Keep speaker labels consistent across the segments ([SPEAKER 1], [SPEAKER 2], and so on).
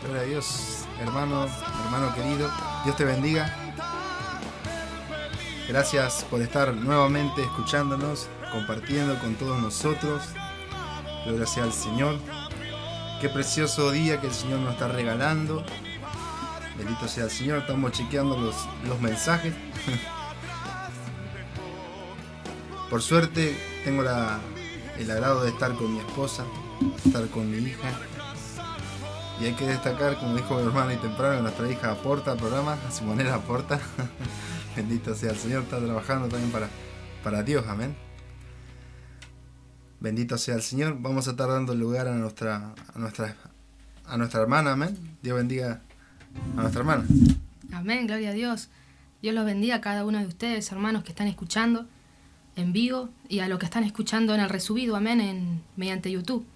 [SPEAKER 1] Gloria a Dios, hermano querido. Dios te bendiga. Gracias por estar nuevamente escuchándonos, compartiendo con todos nosotros. Gloria sea al Señor. Qué precioso día que el Señor nos está regalando. Bendito sea el Señor. Estamos chequeando los mensajes. Por suerte tengo el agrado de estar con mi esposa, estar con mi hija. Y hay que destacar, como dijo mi hermano y temprano, que nuestra hija aporta al programa, a su manera aporta. Bendito sea el Señor, está trabajando también para Dios, amén. Bendito sea el Señor. Vamos a estar dando lugar a nuestra hermana, amén. Dios bendiga a nuestra hermana.
[SPEAKER 2] Amén, gloria a Dios. Dios los bendiga a cada uno de ustedes, hermanos que están escuchando en vivo y a los que están escuchando en el resubido, amén, mediante YouTube.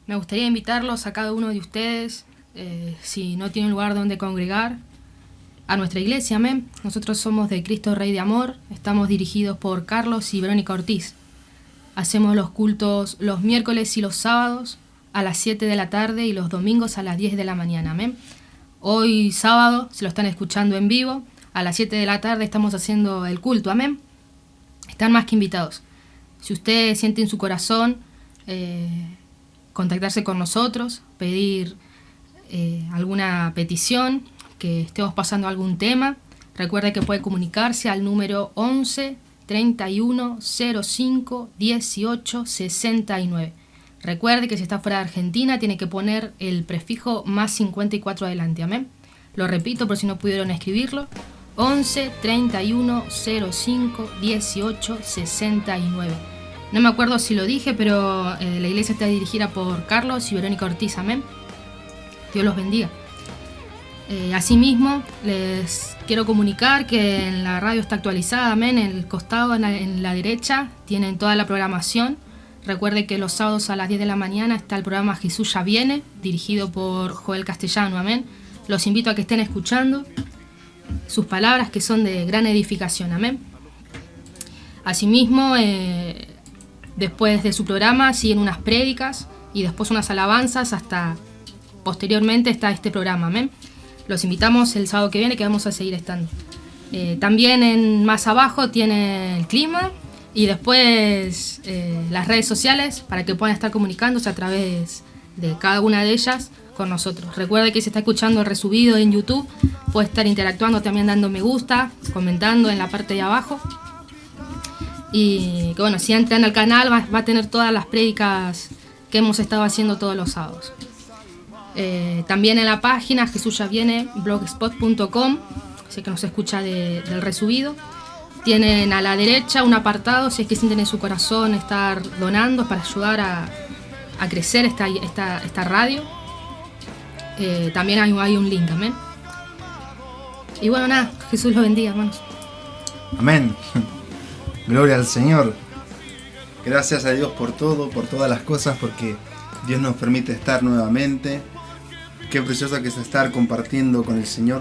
[SPEAKER 2] Me gustaría invitarlos a cada uno de ustedes, si no tienen lugar donde congregar, a nuestra iglesia, amén. Nosotros somos de Cristo Rey de Amor, estamos dirigidos por Carlos y Verónica Ortiz. Hacemos los cultos los miércoles y los sábados a las 7 de la tarde y los domingos a las 10 de la mañana, amén. Hoy sábado, si lo están escuchando en vivo, a las 7 de la tarde estamos haciendo el culto, amén. Están más que invitados. Si usted siente en su corazón contactarse con nosotros, pedir alguna petición, que estemos pasando algún tema, recuerde que puede comunicarse al número 11 31 05 18 69. Recuerde que si está fuera de Argentina tiene que poner el prefijo más 54 adelante, amén. Lo repito por si no pudieron escribirlo: 11 31 05 18 69. No me acuerdo si lo dije, pero la iglesia está dirigida por Carlos y Verónica Ortiz, amén. Dios los bendiga. Asimismo, les quiero comunicar que en la radio está actualizada, amén. En el costado, en la derecha, tienen toda la programación. Recuerde que los sábados a las 10 de la mañana está el programa Jesús ya viene, dirigido por Joel Castellano, amén. Los invito a que estén escuchando sus palabras, que son de gran edificación, amén. Asimismo, después de su programa siguen unas prédicas y después unas alabanzas, hasta posteriormente está este programa, amén. Los invitamos el sábado que viene, que vamos a seguir estando. También más abajo tiene el clima y después las redes sociales para que puedan estar comunicándose a través de cada una de ellas con nosotros. Recuerde que si está escuchando el resubido en YouTube, puede estar interactuando también, dando me gusta, comentando en la parte de abajo. Y que bueno, si entran al canal va a tener todas las prédicas que hemos estado haciendo todos los sábados. También en la página Jesús ya viene, blogspot.com, sé que nos escucha del resubido. Tienen a la derecha un apartado, si es que sienten en su corazón estar donando para ayudar a crecer esta radio. También hay un link, amén. Y bueno, nada, Jesús los bendiga, hermanos.
[SPEAKER 1] Amén. Gloria al Señor. Gracias a Dios por todo, por todas las cosas, porque Dios nos permite estar nuevamente. Qué precioso que es estar compartiendo con el Señor.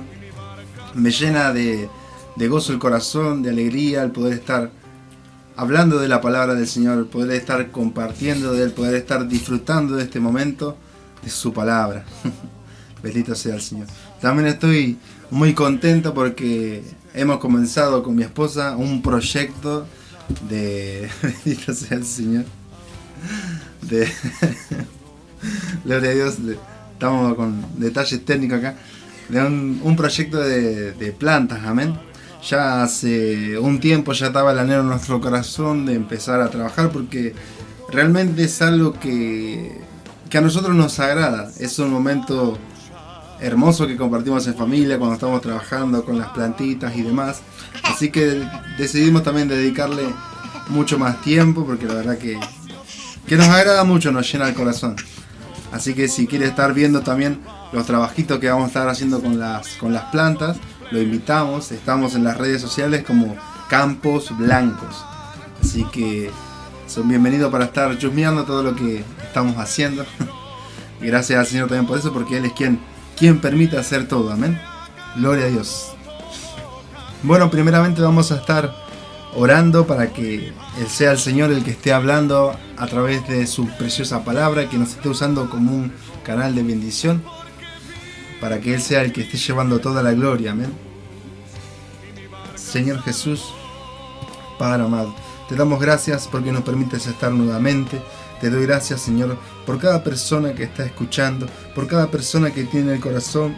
[SPEAKER 1] Me llena de gozo el corazón, de alegría el poder estar hablando de la palabra del Señor, el poder estar compartiendo de Él, poder estar disfrutando de este momento, de su palabra. Bendito sea el Señor. También estoy muy contento porque hemos comenzado con mi esposa un proyecto de... Bendito sea el Señor. Gloria a Dios. Estamos con detalles técnicos acá. De un proyecto de plantas, amén. Ya hace un tiempo ya estaba el anhelo en nuestro corazón de empezar a trabajar, porque realmente es algo que a nosotros nos agrada. Es un momento hermoso que compartimos en familia cuando estamos trabajando con las plantitas y demás. Así que decidimos también dedicarle mucho más tiempo, porque la verdad que nos agrada mucho, nos llena el corazón. Así que si quiere estar viendo también los trabajitos que vamos a estar haciendo con las plantas, lo invitamos. Estamos en las redes sociales como Campos Blancos. Así que son bienvenidos para estar chusmeando todo lo que estamos haciendo. Y gracias al Señor también por eso, porque Él es quien permite hacer todo, amén. Gloria a Dios. Bueno, primeramente vamos a estar orando para que sea el Señor el que esté hablando a través de su preciosa palabra, que nos esté usando como un canal de bendición. para que Él sea el que esté llevando toda la gloria. Amén. Señor Jesús, Padre amado, te damos gracias porque nos permites estar nuevamente. Te doy gracias, Señor, por cada persona que está escuchando, por cada persona que tiene el corazón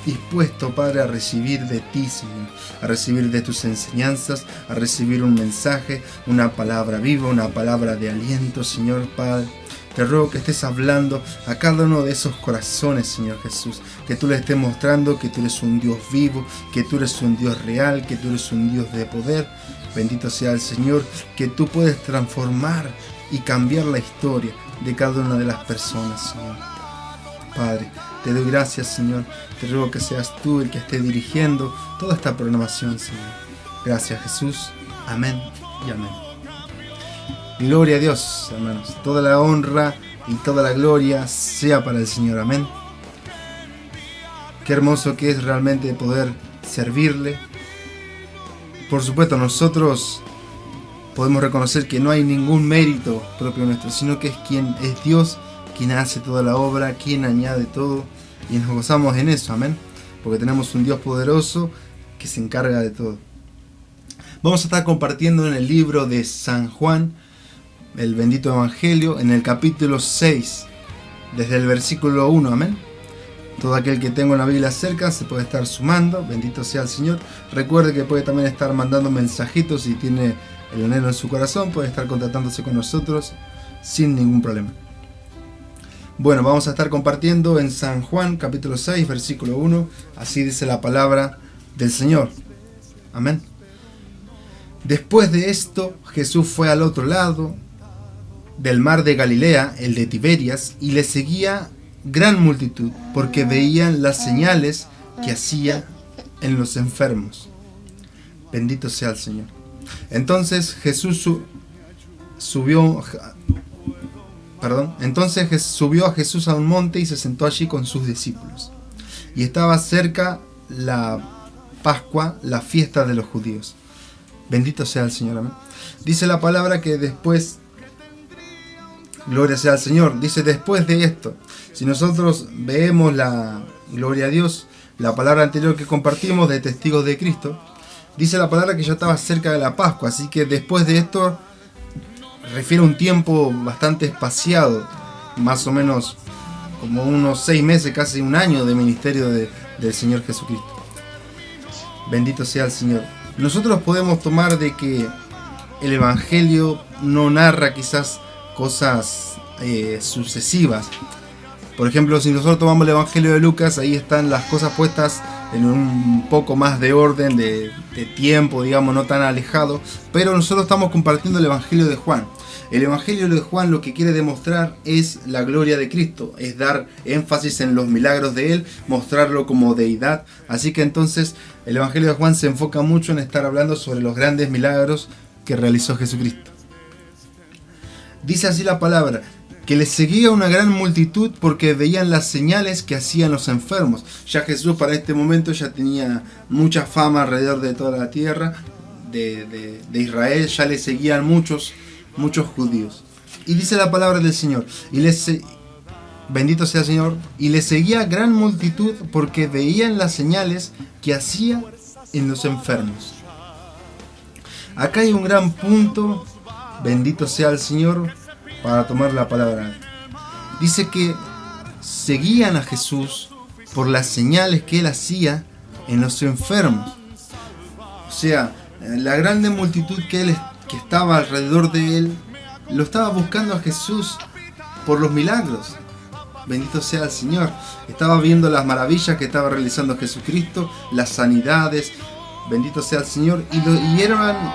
[SPEAKER 1] dispuesto, Padre, a recibir de ti, Señor, a recibir de tus enseñanzas, a recibir un mensaje, una palabra viva, una palabra de aliento, Señor, Padre. Te ruego que estés hablando a cada uno de esos corazones, Señor Jesús, que tú le estés mostrando que tú eres un Dios vivo, que tú eres un Dios real, que tú eres un Dios de poder. Bendito sea el Señor, que tú puedes transformar y cambiar la historia de cada una de las personas, Señor. Padre, te doy gracias, Señor. Te ruego que seas tú el que esté dirigiendo toda esta programación, Señor. Gracias, Jesús. Amén y amén. Gloria a Dios, hermanos. Toda la honra y toda la gloria sea para el Señor. Amén. Qué hermoso que es realmente poder servirle. Por supuesto, nosotros podemos reconocer que no hay ningún mérito propio nuestro, sino que es Dios quien hace toda la obra, quien añade todo, y nos gozamos en eso, amén, porque tenemos un Dios poderoso que se encarga de todo. Vamos a estar compartiendo en el libro de San Juan, el bendito Evangelio, en el capítulo 6, desde el versículo 1, amén. Todo aquel que tenga una Biblia cerca se puede estar sumando, bendito sea el Señor. Recuerde que puede también estar mandando mensajitos si tiene el anhelo en su corazón, puede estar contactándose con nosotros sin ningún problema. Bueno, vamos a estar compartiendo en San Juan capítulo 6 versículo 1, así dice la palabra del Señor. Amén. Después de esto, Jesús fue al otro lado del mar de Galilea, el de Tiberias, y le seguía gran multitud, porque veían las señales que hacía en los enfermos. Bendito sea el Señor. Entonces Jesús subió a Jesús a un monte y se sentó allí con sus discípulos. Y estaba cerca la Pascua, la fiesta de los judíos. Bendito sea el Señor. Amén. Dice la palabra que después, gloria sea al Señor, dice después de esto. Si nosotros vemos la gloria a Dios, la palabra anterior que compartimos de testigos de Cristo, dice la palabra que ya estaba cerca de la Pascua, así que después de esto refiere a un tiempo bastante espaciado, más o menos como unos 6 meses, casi un año de ministerio del Señor Jesucristo. Bendito sea el Señor. Nosotros podemos tomar de que el Evangelio no narra quizás cosas sucesivas. Por ejemplo, si nosotros tomamos el Evangelio de Lucas, ahí están las cosas puestas en un poco más de orden, de tiempo, digamos, no tan alejado. Pero nosotros estamos compartiendo el Evangelio de Juan. El Evangelio de Juan lo que quiere demostrar es la gloria de Cristo, es dar énfasis en los milagros de Él, mostrarlo como deidad. Así que entonces el Evangelio de Juan se enfoca mucho en estar hablando sobre los grandes milagros que realizó Jesucristo. Dice así la palabra, que les seguía una gran multitud porque veían las señales que hacían los enfermos. Ya Jesús para este momento ya tenía mucha fama alrededor de toda la tierra de Israel, ya le seguían muchos judíos. Y dice la palabra del Señor, bendito sea el Señor, y le seguía gran multitud porque veían las señales que hacía en los enfermos. Acá hay un gran punto, bendito sea el Señor, para tomar la palabra. Dice que seguían a Jesús por las señales que Él hacía en los enfermos. O sea, la grande multitud que estaba alrededor de Él, lo estaba buscando a Jesús por los milagros. Bendito sea el Señor. Estaba viendo las maravillas que estaba realizando Jesucristo, las sanidades. Bendito sea el Señor. Y eran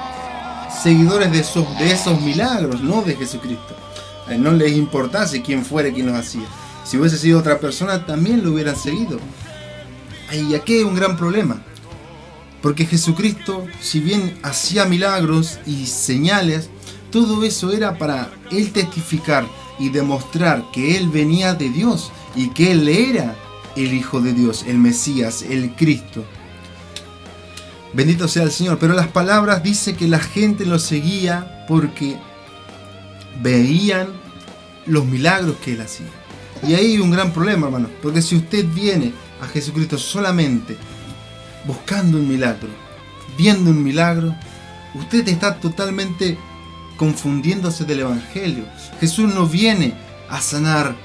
[SPEAKER 1] seguidores de esos milagros, no de Jesucristo. No les importase quién fuera quien los hacía. Si hubiese sido otra persona, también lo hubieran seguido. Y aquí hay un gran problema. Porque Jesucristo, si bien hacía milagros y señales, todo eso era para Él testificar y demostrar que Él venía de Dios y que Él era el Hijo de Dios, el Mesías, el Cristo. Bendito sea el Señor. Pero las palabras dicen que la gente lo seguía porque veían los milagros que Él hacía. Y ahí hay un gran problema, hermano, porque si usted viene a Jesucristo solamente buscando un milagro, viendo un milagro, usted está totalmente confundiéndose del Evangelio. Jesús no viene a sanar,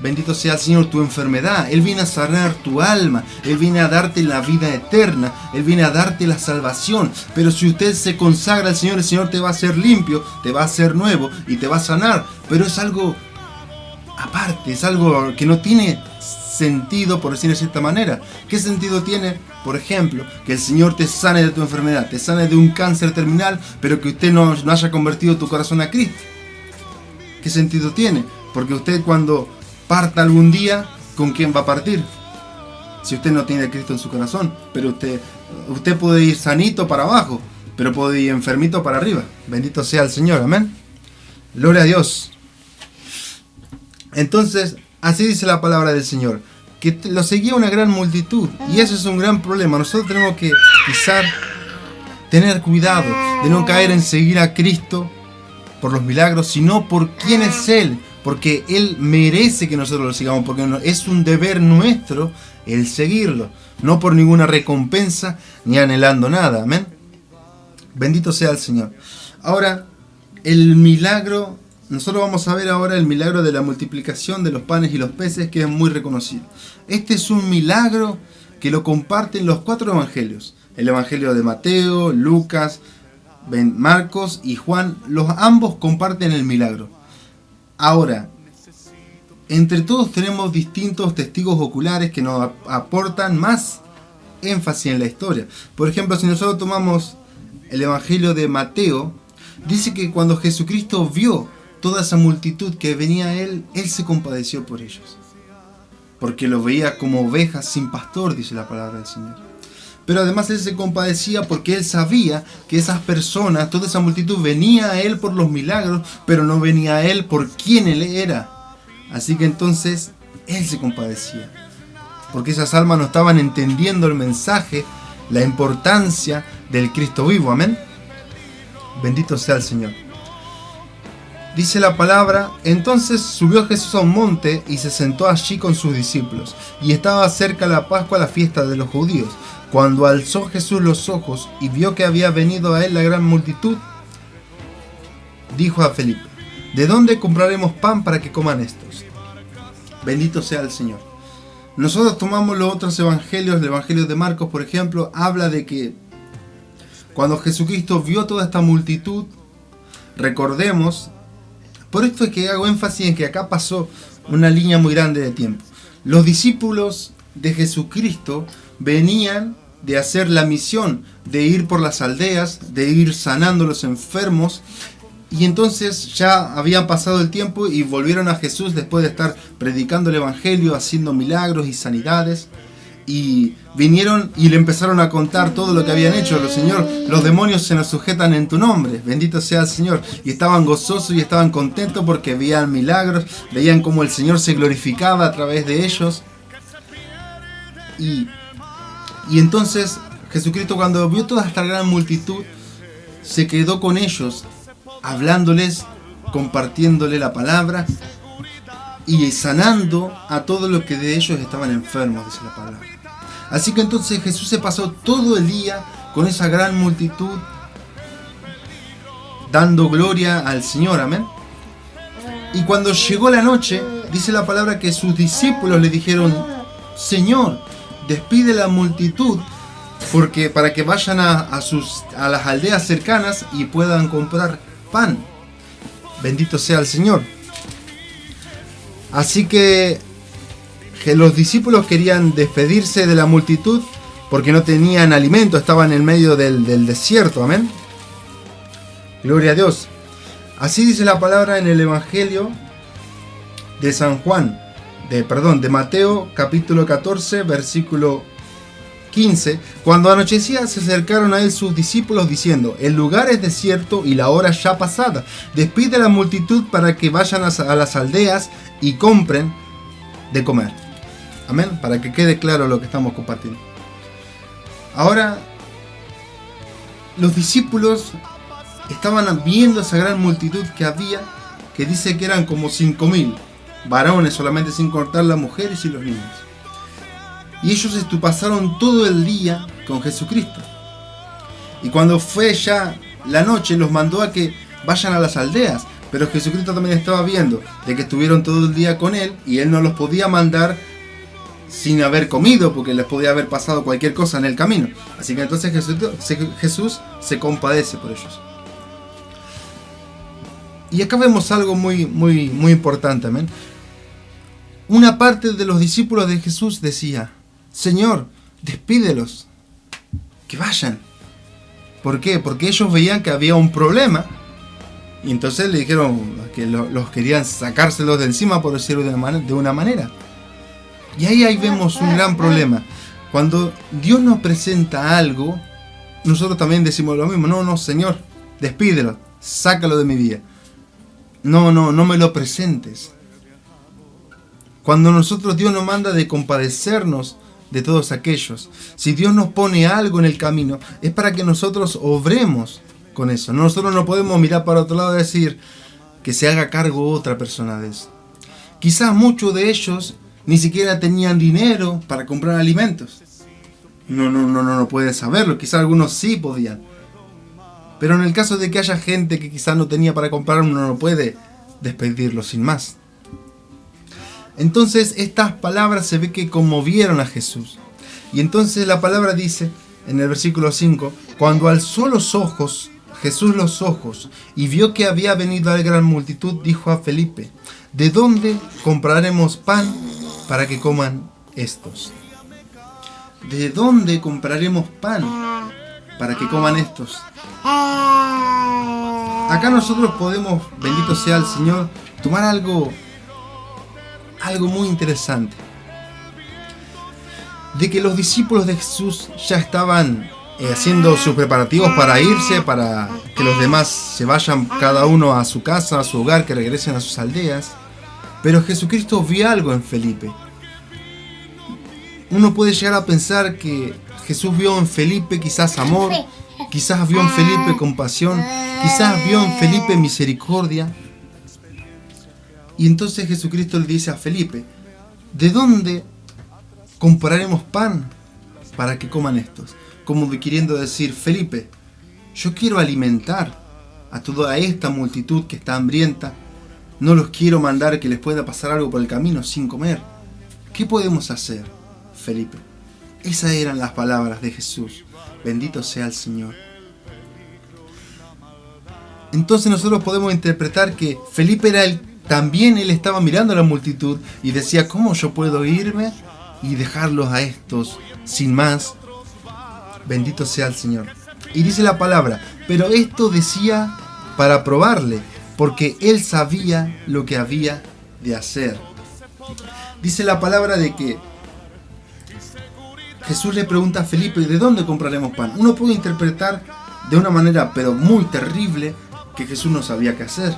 [SPEAKER 1] bendito sea el Señor, tu enfermedad. Él viene a sanar tu alma. Él viene a darte la vida eterna. Él viene a darte la salvación. Pero si usted se consagra al Señor, el Señor te va a hacer limpio, te va a hacer nuevo y te va a sanar. Pero es algo aparte, es algo que no tiene sentido, por decirlo de cierta manera. ¿Qué sentido tiene, por ejemplo, que el Señor te sane de tu enfermedad, te sane de un cáncer terminal, pero que usted no haya convertido tu corazón a Cristo? ¿Qué sentido tiene? Porque usted, cuando parta algún día, ¿con quién va a partir? Si usted no tiene a Cristo en su corazón. Pero usted puede ir sanito para abajo, pero puede ir enfermito para arriba. Bendito sea el Señor, amén. Gloria a Dios. Entonces, así dice la palabra del Señor, que lo seguía una gran multitud, y eso es un gran problema. Nosotros tenemos que quizás tener cuidado de no caer en seguir a Cristo por los milagros, sino por quién es Él, porque Él merece que nosotros lo sigamos, porque es un deber nuestro el seguirlo, no por ninguna recompensa ni anhelando nada, amén. Bendito sea el Señor. Ahora, el milagro, nosotros vamos a ver ahora el milagro de la multiplicación de los panes y los peces, que es muy reconocido. Este es un milagro que lo comparten los 4 evangelios, el evangelio de Mateo, Lucas, Marcos y Juan. Ambos comparten el milagro. Ahora, entre todos tenemos distintos testigos oculares que nos aportan más énfasis en la historia. Por ejemplo, si nosotros tomamos el evangelio de Mateo, dice que cuando Jesucristo vio toda esa multitud que venía a Él, Él se compadeció por ellos, porque los veía como ovejas sin pastor, dice la palabra del Señor. Pero además Él se compadecía porque Él sabía que esas personas, toda esa multitud, venía a Él por los milagros, pero no venía a Él por quién Él era. Así que entonces Él se compadecía, porque esas almas no estaban entendiendo el mensaje, la importancia del Cristo vivo. Amén. Bendito sea el Señor. Dice la palabra: entonces subió Jesús a un monte y se sentó allí con sus discípulos. Y estaba cerca la Pascua, la fiesta de los judíos. Cuando alzó Jesús los ojos y vio que había venido a él la gran multitud, dijo a Felipe: ¿de dónde compraremos pan para que coman estos? Bendito sea el Señor. Nosotros tomamos los otros evangelios, el evangelio de Marcos, por ejemplo, habla de que cuando Jesucristo vio toda esta multitud, recordemos, por esto es que hago énfasis en que acá pasó una línea muy grande de tiempo. Los discípulos de Jesucristo venían de hacer la misión de ir por las aldeas, de ir sanando a los enfermos, y entonces ya habían pasado el tiempo y volvieron a Jesús después de estar predicando el evangelio, haciendo milagros y sanidades. Y vinieron y le empezaron a contar todo lo que habían hecho. Señor, los demonios se nos sujetan en tu nombre. Bendito sea el Señor. Y estaban gozosos y estaban contentos porque veían milagros, veían cómo el Señor se glorificaba a través de ellos. Y entonces Jesucristo, cuando vio toda esta gran multitud, se quedó con ellos, hablándoles, compartiéndole la palabra y sanando a todos los que de ellos estaban enfermos, dice la palabra. Así que entonces Jesús se pasó todo el día con esa gran multitud, dando gloria al Señor, amén. Y cuando llegó la noche, dice la palabra que sus discípulos le dijeron: Señor, despide la multitud porque para que vayan a las aldeas cercanas y puedan comprar pan. Bendito sea el Señor. Así que los discípulos querían despedirse de la multitud porque no tenían alimento, estaban en medio del desierto, amén. Gloria a Dios. Así dice la palabra en el Evangelio de San Juan, de Mateo, capítulo 14, versículo 15. Cuando anochecía, se acercaron a él sus discípulos diciendo: el lugar es desierto y la hora ya pasada. Despide a la multitud para que vayan a las aldeas y compren de comer. Amén. Para que quede claro lo que estamos compartiendo. Ahora, los discípulos estaban viendo esa gran multitud que había, que dice que eran como 5.000. varones solamente, sin contar las mujeres y los niños. Y ellos pasaron todo el día con Jesucristo. Y cuando fue ya la noche, los mandó a que vayan a las aldeas. Pero Jesucristo también estaba viendo de que estuvieron todo el día con Él y Él no los podía mandar sin haber comido, porque les podía haber pasado cualquier cosa en el camino. Así que entonces Jesús se compadece por ellos. Y acá vemos algo muy importante, amén. Una parte de los discípulos de Jesús decía: Señor, despídelos, que vayan. ¿Por qué? Porque ellos veían que había un problema. Y entonces le dijeron que los querían sacárselos de encima, por decirlo de una manera. Y ahí vemos un gran problema. Cuando Dios nos presenta algo, nosotros también decimos lo mismo. No, Señor, despídelo, sácalo de mi vida. No me lo presentes. Cuando Dios nos manda de compadecernos de todos aquellos, si Dios nos pone algo en el camino, es para que nosotros obremos con eso. Nosotros no podemos mirar para otro lado y decir que se haga cargo otra persona de eso. Quizás muchos de ellos ni siquiera tenían dinero para comprar alimentos. No puede saberlo. Quizás algunos sí podían. Pero en el caso de que haya gente que quizás no tenía para comprar, uno no puede despedirlo sin más. Entonces estas palabras se ve que conmovieron a Jesús. Y entonces la palabra dice en el versículo 5: cuando alzó Jesús los ojos y vio que había venido la gran multitud, dijo a Felipe: ¿de dónde compraremos pan para que coman estos? ¿De dónde compraremos pan para que coman estos? Acá nosotros podemos, bendito sea el Señor, tomar algo muy interesante. De que los discípulos de Jesús ya estaban haciendo sus preparativos para irse, para que los demás se vayan cada uno a su casa, a su hogar, que regresen a sus aldeas. Pero Jesucristo vio algo en Felipe. Uno puede llegar a pensar que Jesús vio en Felipe quizás amor, quizás vio en Felipe compasión, quizás vio en Felipe misericordia. Y entonces Jesucristo le dice a Felipe: ¿de dónde compraremos pan para que coman estos? Como queriendo decir: Felipe, yo quiero alimentar a toda esta multitud que está hambrienta. No los quiero mandar que les pueda pasar algo por el camino sin comer. ¿Qué podemos hacer, Felipe? Esas eran las palabras de Jesús. Bendito sea el Señor. Entonces nosotros podemos interpretar que Felipe también él estaba mirando a la multitud y decía: ¿cómo yo puedo irme y dejarlos a estos sin más? Bendito sea el Señor. Y dice la palabra: pero esto decía para probarle, porque él sabía lo que había de hacer. Dice la palabra de que Jesús le pregunta a Felipe: ¿de dónde compraremos pan? Uno puede interpretar de una manera pero muy terrible que Jesús no sabía qué hacer,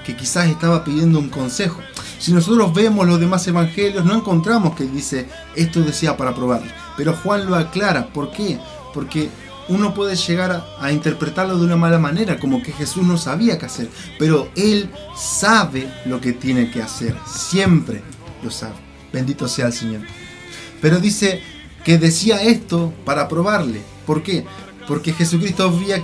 [SPEAKER 1] que quizás estaba pidiendo un consejo. Si nosotros vemos los demás evangelios, no encontramos que dice esto decía para probarle, pero Juan lo aclara. ¿Por qué? Porque uno puede llegar a interpretarlo de una mala manera, como que Jesús no sabía qué hacer, pero Él sabe lo que tiene que hacer, siempre lo sabe. Bendito sea el Señor. Pero dice que decía esto para probarle. ¿Por qué? Porque Jesucristo veía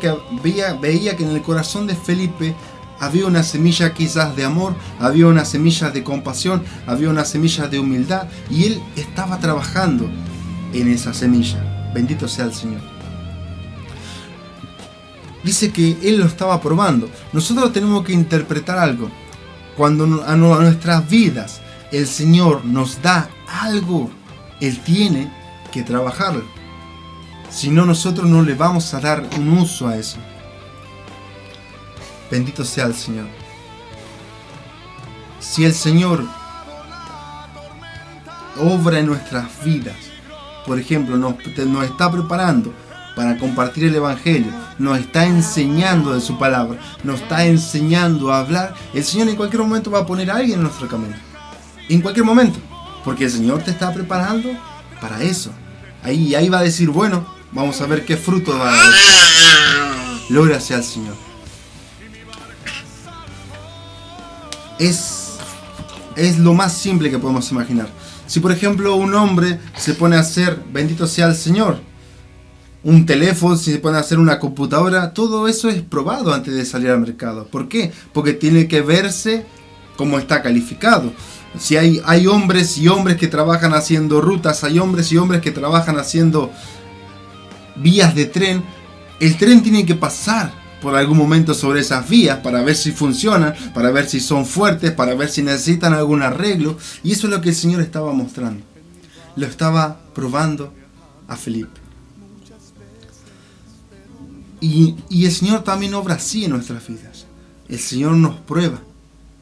[SPEAKER 1] que en el corazón de Felipe había una semilla quizás de amor, había una semilla de compasión, había una semilla de humildad, y Él estaba trabajando en esa semilla. Bendito sea el Señor. Dice que Él lo estaba probando. Nosotros tenemos que interpretar algo. Cuando a nuestras vidas el Señor nos da algo, Él tiene que trabajarlo. Si no, nosotros no le vamos a dar un uso a eso. Bendito sea el Señor. Si el Señor obra en nuestras vidas, por ejemplo, nos está preparando para compartir el Evangelio, nos está enseñando de su palabra, nos está enseñando a hablar, el Señor en cualquier momento va a poner a alguien en nuestro camino. En cualquier momento. Porque el Señor te está preparando para eso. Ahí va a decir: bueno, vamos a ver qué fruto va a dar. Gloria sea al Señor. Es es lo más simple que podemos imaginar. Si por ejemplo un hombre se pone a hacer, bendito sea el Señor, un teléfono, si se pone a hacer una computadora, todo eso es probado antes de salir al mercado. ¿Por qué? Porque tiene que verse cómo está calificado. Si hay hombres y hombres que trabajan haciendo rutas, hay hombres y hombres que trabajan haciendo vías de tren, el tren tiene que pasar por algún momento sobre esas vías para ver si funcionan, para ver si son fuertes, para ver si necesitan algún arreglo. Y eso es lo que el Señor estaba mostrando. Lo estaba probando a Felipe. Y el Señor también obra así en nuestras vidas. El Señor nos prueba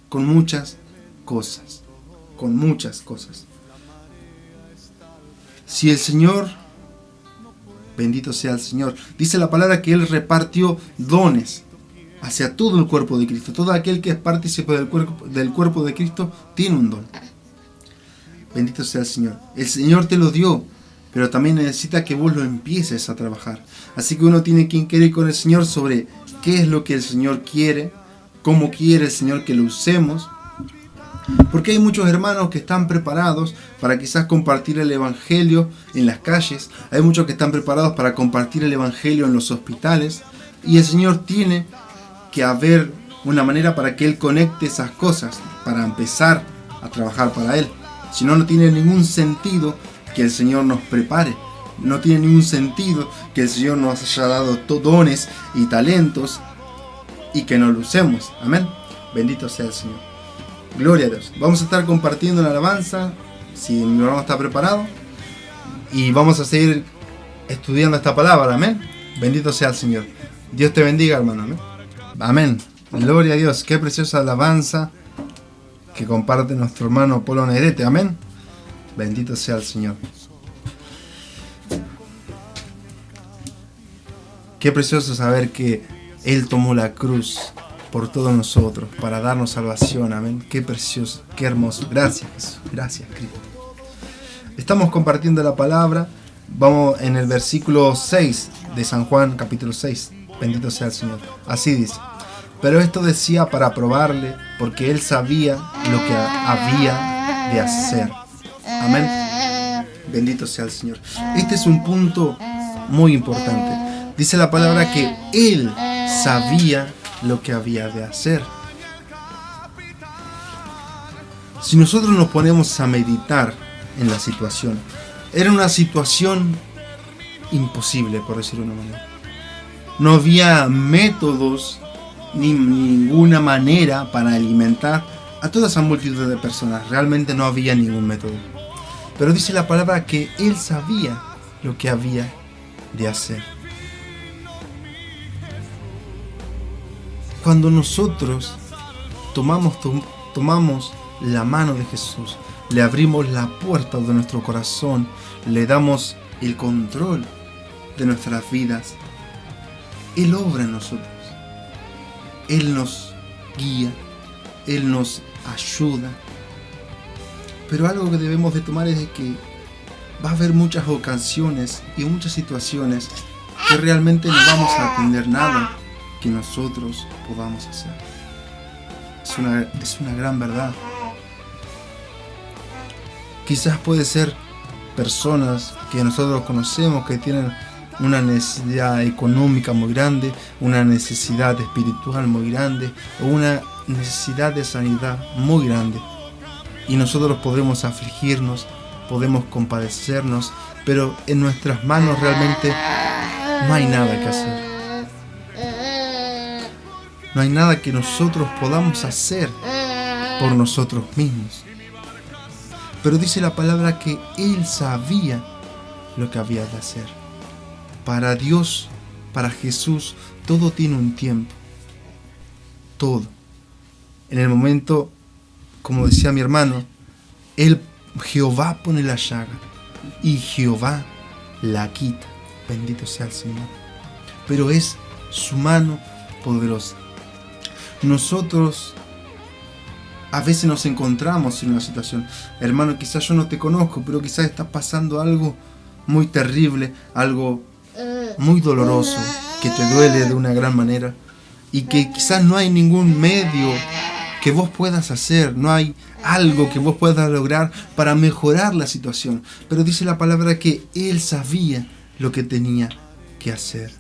[SPEAKER 1] con muchas cosas. Con muchas cosas. Si el Señor, bendito sea el Señor, dice la palabra que Él repartió dones hacia todo el cuerpo de Cristo. Todo aquel que es partícipe del cuerpo de Cristo tiene un don. Bendito sea el Señor. El Señor te lo dio, pero también necesita que vos lo empieces a trabajar. Así que uno tiene que inquirir con el Señor sobre qué es lo que el Señor quiere, cómo quiere el Señor que lo usemos. Porque hay muchos hermanos que están preparados para quizás compartir el Evangelio en las calles. Hay muchos que están preparados para compartir el Evangelio en los hospitales. Y el Señor tiene que haber una manera para que Él conecte esas cosas, para empezar a trabajar para Él. Si no, no tiene ningún sentido que el Señor nos prepare. No tiene ningún sentido que el Señor nos haya dado dones y talentos y que no lo usemos. Amén. Bendito sea el Señor. Gloria a Dios. Vamos a estar compartiendo la alabanza, si mi hermano está preparado, y vamos a seguir estudiando esta palabra. Amén. Bendito sea el Señor. Dios te bendiga, hermano. Amén. Amén. Gloria a Dios. Qué preciosa alabanza que comparte nuestro hermano Polo Negrete. Amén. Bendito sea el Señor. Qué precioso saber que Él tomó la cruz por todos nosotros, para darnos salvación. Amén. Qué precioso, qué hermoso. Gracias, Jesús. Gracias, Cristo. Estamos compartiendo la palabra. Vamos en el versículo 6 de San Juan, capítulo 6. Bendito sea el Señor. Así dice: pero esto decía para probarle, porque él sabía lo que había de hacer. Amén. Bendito sea el Señor. Este es un punto muy importante. Dice la palabra que él sabía lo que había de hacer. Si nosotros nos ponemos a meditar en la situación, era una situación imposible, por decirlo de una manera. No había métodos ni ninguna manera para alimentar a toda esa multitud de personas. Realmente no había ningún método. Pero dice la palabra que él sabía lo que había de hacer. Cuando nosotros tomamos la mano de Jesús, le abrimos la puerta de nuestro corazón, le damos el control de nuestras vidas, Él obra en nosotros. Él nos guía, Él nos ayuda. Pero algo que debemos de tomar es de que va a haber muchas ocasiones y muchas situaciones que realmente no vamos a atender nada que nosotros podamos hacer. Es una gran verdad. Quizás puede ser personas que nosotros conocemos que tienen una necesidad económica muy grande, una necesidad espiritual muy grande o una necesidad de sanidad muy grande. Y nosotros podremos afligirnos, podemos compadecernos, pero en nuestras manos realmente no hay nada que hacer. No hay nada que nosotros podamos hacer por nosotros mismos. Pero dice la palabra que Él sabía lo que había de hacer. Para Dios, para Jesús, todo tiene un tiempo. Todo. En el momento, como decía mi hermano, Jehová pone la llaga y Jehová la quita. Bendito sea el Señor. Pero es su mano poderosa. Nosotros a veces nos encontramos en una situación. Hermano, quizás yo no te conozco, pero quizás estás pasando algo muy terrible, algo muy doloroso, que te duele de una gran manera y que quizás no hay ningún medio que vos puedas hacer, no hay algo que vos puedas lograr para mejorar la situación. Pero dice la palabra que Él sabía lo que tenía que hacer.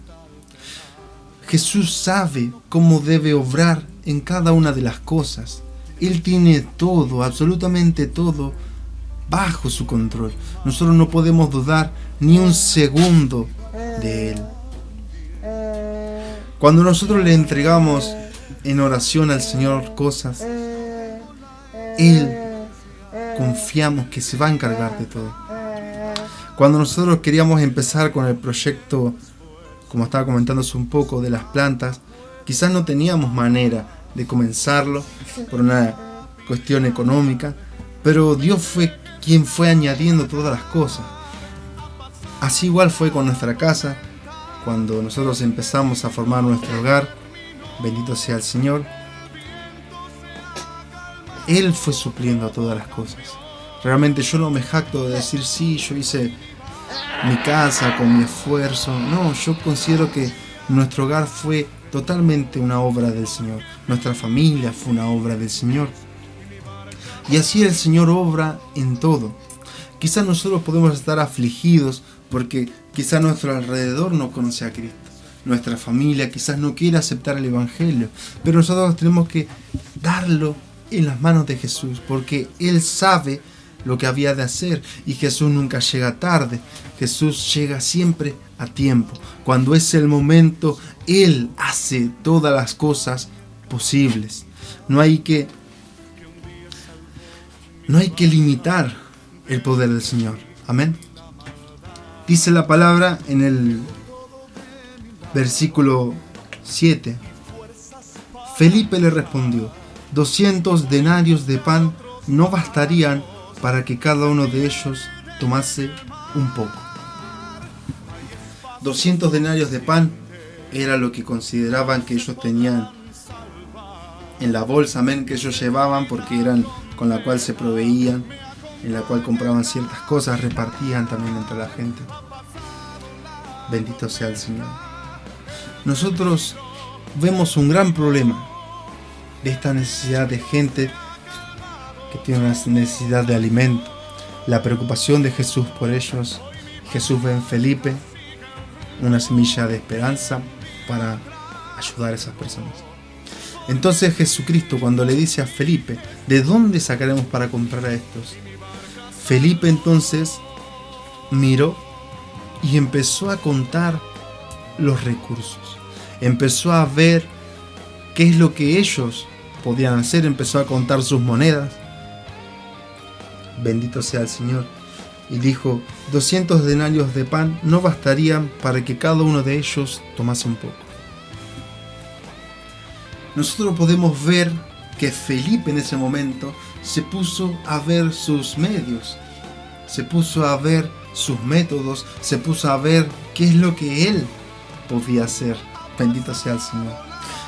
[SPEAKER 1] Jesús sabe cómo debe obrar en cada una de las cosas. Él tiene todo, absolutamente todo, bajo su control. Nosotros no podemos dudar ni un segundo de Él. Cuando nosotros le entregamos en oración al Señor cosas, Él confiamos que se va a encargar de todo. Cuando nosotros queríamos empezar con el proyecto, como estaba comentando hace un poco, de las plantas, quizás no teníamos manera de comenzarlo por una cuestión económica, pero Dios fue quien fue añadiendo todas las cosas. Así igual fue con nuestra casa, cuando nosotros empezamos a formar nuestro hogar, bendito sea el Señor, Él fue supliendo todas las cosas. Realmente yo no me jacto de decir, sí, yo hice mi casa con mi esfuerzo. No, yo considero que nuestro hogar fue totalmente una obra del Señor. Nuestra familia fue una obra del Señor. Y así el Señor obra en todo. Quizás nosotros podemos estar afligidos porque quizás nuestro alrededor no conoce a Cristo. Nuestra familia quizás no quiere aceptar el Evangelio. Pero nosotros tenemos que darlo en las manos de Jesús, porque Él sabe lo que había de hacer, y Jesús nunca llega tarde. Jesús llega siempre a tiempo. Cuando es el momento, Él hace todas las cosas posibles. No hay que limitar el poder del Señor. Amén. Dice la palabra en el versículo 7. Felipe le respondió: 200 denarios de pan no bastarían para que cada uno de ellos tomase un poco. 200 denarios de pan era lo que consideraban que ellos tenían en la bolsa, amén, que ellos llevaban, porque eran con la cual se proveían, en la cual compraban ciertas cosas, repartían también entre la gente. Bendito sea el Señor. Nosotros vemos un gran problema de esta necesidad de gente que tiene una necesidad de alimento. La preocupación de Jesús por ellos. Jesús ve en Felipe una semilla de esperanza para ayudar a esas personas. Entonces Jesucristo, cuando le dice a Felipe: ¿de dónde sacaremos para comprar a estos? Felipe entonces miró y empezó a contar los recursos. Empezó a ver qué es lo que ellos podían hacer. Empezó a contar sus monedas. Bendito sea el Señor. Y dijo: 200 denarios de pan no bastarían para que cada uno de ellos tomase un poco. Nosotros podemos ver que Felipe en ese momento se puso a ver sus medios, se puso a ver sus métodos, se puso a ver qué es lo que él podía hacer. Bendito sea el Señor.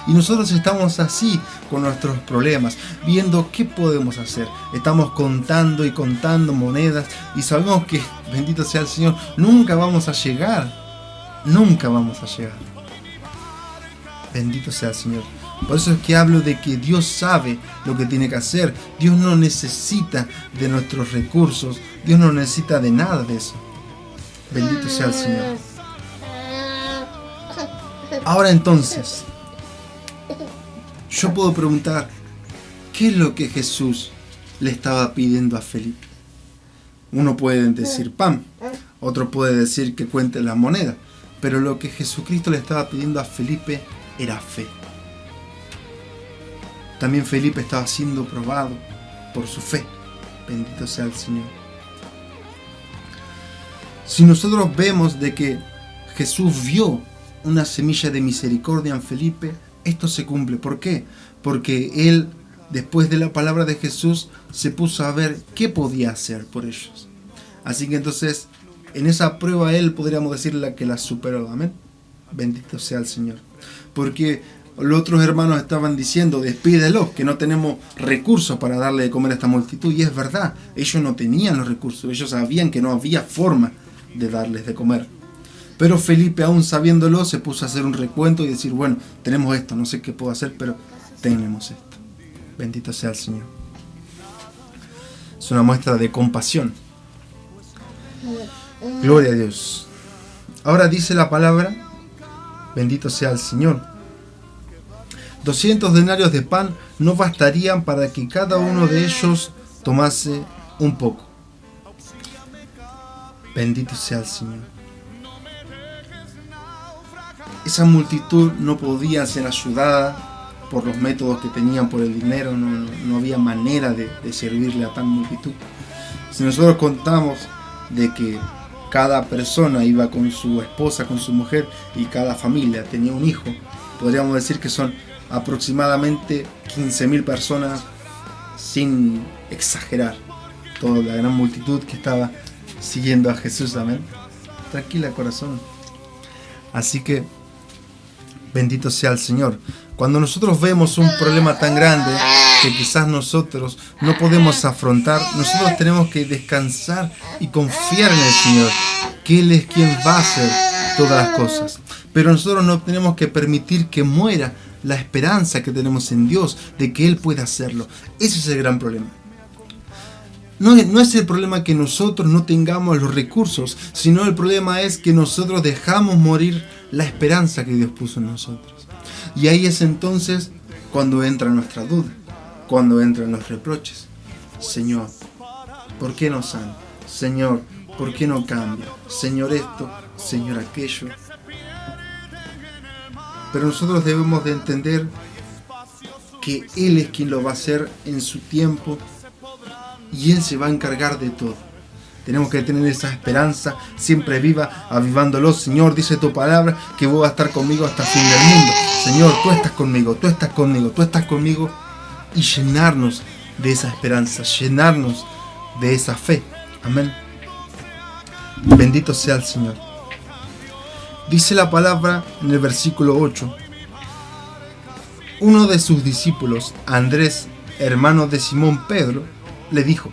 [SPEAKER 1] Y nosotros estamos así con nuestros problemas, viendo qué podemos hacer. Estamos contando y contando monedas y sabemos que, bendito sea el Señor, nunca vamos a llegar. Nunca vamos a llegar. Bendito sea el Señor. Por eso es que hablo de que Dios sabe lo que tiene que hacer. Dios no necesita de nuestros recursos. Dios no necesita de nada de eso. Bendito sea el Señor. Ahora entonces, yo puedo preguntar, ¿qué es lo que Jesús le estaba pidiendo a Felipe? Uno puede decir pan, otro puede decir que cuente las monedas, pero lo que Jesucristo le estaba pidiendo a Felipe era fe. También Felipe estaba siendo probado por su fe. Bendito sea el Señor. Si nosotros vemos de que Jesús vio una semilla de misericordia en Felipe, esto se cumple. ¿Por qué? Porque él, después de la palabra de Jesús, se puso a ver qué podía hacer por ellos. Así que entonces, en esa prueba él, podríamos decirle que la superó. Amén. Bendito sea el Señor. Porque los otros hermanos estaban diciendo: despídelos, que no tenemos recursos para darle de comer a esta multitud. Y es verdad, ellos no tenían los recursos. Ellos sabían que no había forma de darles de comer. Pero Felipe, aún sabiéndolo, se puso a hacer un recuento y decir: bueno, tenemos esto, no sé qué puedo hacer, pero tenemos esto. Bendito sea el Señor. Es una muestra de compasión. Gloria a Dios. Ahora dice la palabra, bendito sea el Señor. 200 denarios de pan no bastarían para que cada uno de ellos tomase un poco. Bendito sea el Señor. Esa multitud no podía ser ayudada por los métodos que tenían, por el dinero. No había manera de servirle a tan multitud. Si nosotros contamos de que cada persona iba con su esposa, con su mujer, y cada familia tenía un hijo, podríamos decir que son aproximadamente 15.000 personas, sin exagerar, toda la gran multitud que estaba siguiendo a Jesús. Amén. Tranquila, corazón. Así que bendito sea el Señor. Cuando nosotros vemos un problema tan grande que quizás nosotros no podemos afrontar, nosotros tenemos que descansar y confiar en el Señor, que Él es quien va a hacer todas las cosas. Pero nosotros no tenemos que permitir que muera la esperanza que tenemos en Dios de que Él pueda hacerlo. Ese es el gran problema. No es el problema que nosotros no tengamos los recursos, sino el problema es que nosotros dejamos morir la esperanza que Dios puso en nosotros. Y ahí es entonces cuando entra nuestra duda, cuando entran los reproches. Señor, ¿por qué no sana? Señor, ¿por qué no cambia? Señor esto, Señor aquello. Pero nosotros debemos de entender que Él es quien lo va a hacer en su tiempo y Él se va a encargar de todo. Tenemos que tener esa esperanza siempre viva, avivándolo. Señor, dice tu palabra que vos vas a estar conmigo hasta el fin del mundo. Señor, tú estás conmigo, tú estás conmigo, tú estás conmigo. Y llenarnos de esa esperanza, llenarnos de esa fe. Amén. Bendito sea el Señor. Dice la palabra en el versículo 8. Uno de sus discípulos, Andrés, hermano de Simón Pedro, le dijo: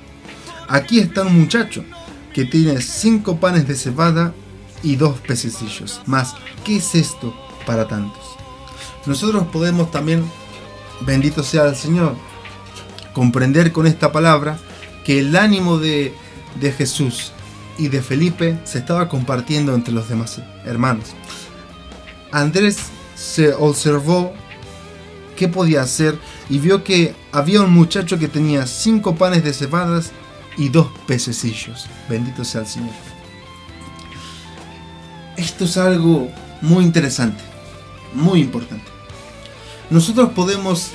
[SPEAKER 1] aquí está un muchacho que tiene 5 panes de cebada y 2 pececillos. Mas, ¿qué es esto para tantos? Nosotros podemos también, bendito sea el Señor, comprender con esta palabra que el ánimo de Jesús y de Felipe se estaba compartiendo entre los demás hermanos. Andrés se observó qué podía hacer y vio que había un muchacho que tenía 5 panes de cebadas y 2 pececillos. Bendito sea el Señor. Esto es algo muy interesante, muy importante. Nosotros podemos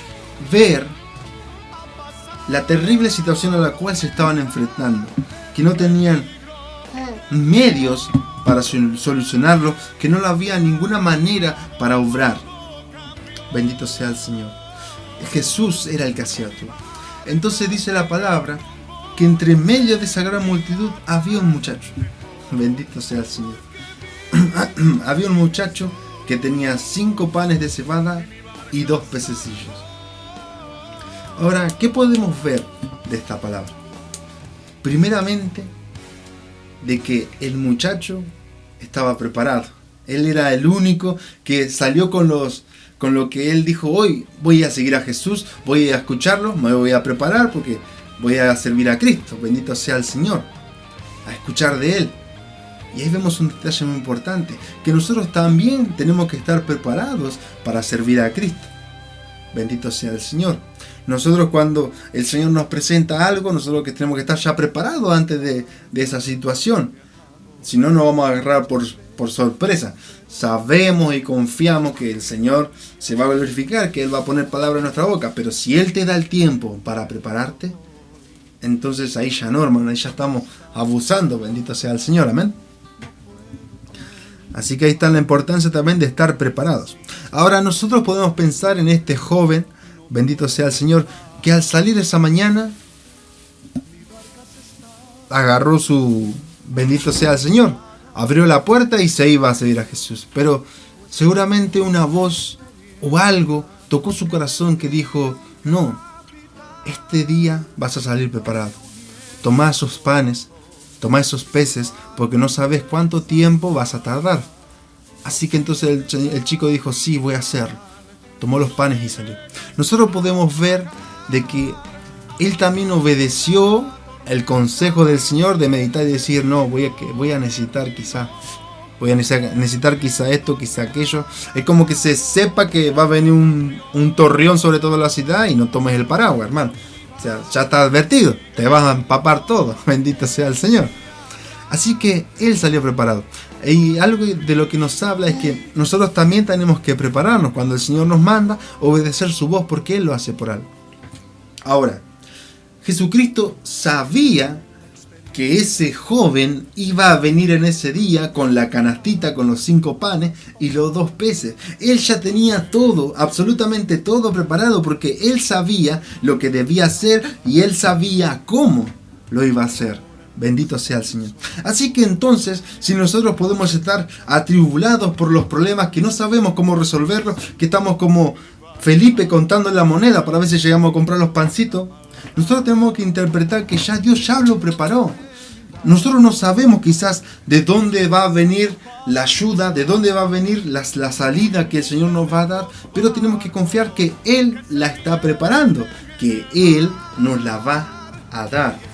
[SPEAKER 1] ver la terrible situación a la cual se estaban enfrentando, que no tenían medios para solucionarlo, que no había ninguna manera para obrar. Bendito sea el Señor. Jesús era el que hacía todo. Entonces dice la palabra que entre medio de esa gran multitud había un muchacho. Bendito sea el Señor. Había un muchacho que tenía 5 panes de cebada y 2 pececillos. Ahora, ¿qué podemos ver de esta palabra? Primeramente, de que el muchacho estaba preparado. Él era el único que salió con lo que él dijo: hoy voy a seguir a Jesús, voy a escucharlo, me voy a preparar porque voy a servir a Cristo. Bendito sea el Señor. A escuchar de Él. Y ahí vemos un detalle muy importante, que nosotros también tenemos que estar preparados para servir a Cristo. Bendito sea el Señor. Nosotros, cuando el Señor nos presenta algo, nosotros que tenemos que estar ya preparados antes de esa situación. Si no, nos vamos a agarrar por sorpresa. Sabemos y confiamos que el Señor se va a glorificar, que Él va a poner palabra en nuestra boca. Pero si Él te da el tiempo para prepararte, entonces ahí ya no, hermano, ahí ya estamos abusando. Bendito sea el Señor, amén. Así que ahí está la importancia también de estar preparados. Ahora nosotros podemos pensar en este joven, bendito sea el Señor, que al salir esa mañana agarró su, bendito sea el Señor, abrió la puerta y se iba a seguir a Jesús. Pero seguramente una voz o algo tocó su corazón que dijo: no, este día vas a salir preparado. Toma esos panes, toma esos peces, porque no sabes cuánto tiempo vas a tardar. Así que entonces el chico dijo: sí, voy a hacerlo. Tomó los panes y salió. Nosotros podemos ver de que él también obedeció el consejo del Señor de meditar y decir, no, voy a necesitar quizá esto, quizá aquello. Es como que se sepa que va a venir un torreón sobre toda la ciudad y no tomes el paraguas, hermano. O sea, ya está advertido, te vas a empapar todo, bendito sea el Señor. Así que él salió preparado. Y algo de lo que nos habla es que nosotros también tenemos que prepararnos cuando el Señor nos manda, obedecer su voz, porque Él lo hace por algo. Ahora, Jesucristo sabía que ese joven iba a venir en ese día con la canastita, con los 5 panes y los 2 peces. Él ya tenía todo, absolutamente todo preparado, porque él sabía lo que debía hacer y él sabía cómo lo iba a hacer. Bendito sea el Señor. Así que entonces, si nosotros podemos estar atribulados por los problemas que no sabemos cómo resolverlos, que estamos como Felipe contando la moneda para ver si llegamos a comprar los pancitos, nosotros tenemos que interpretar que ya Dios ya lo preparó. Nosotros no sabemos quizás de dónde va a venir la ayuda, de dónde va a venir la salida que el Señor nos va a dar, pero tenemos que confiar que Él la está preparando, que Él nos la va a dar.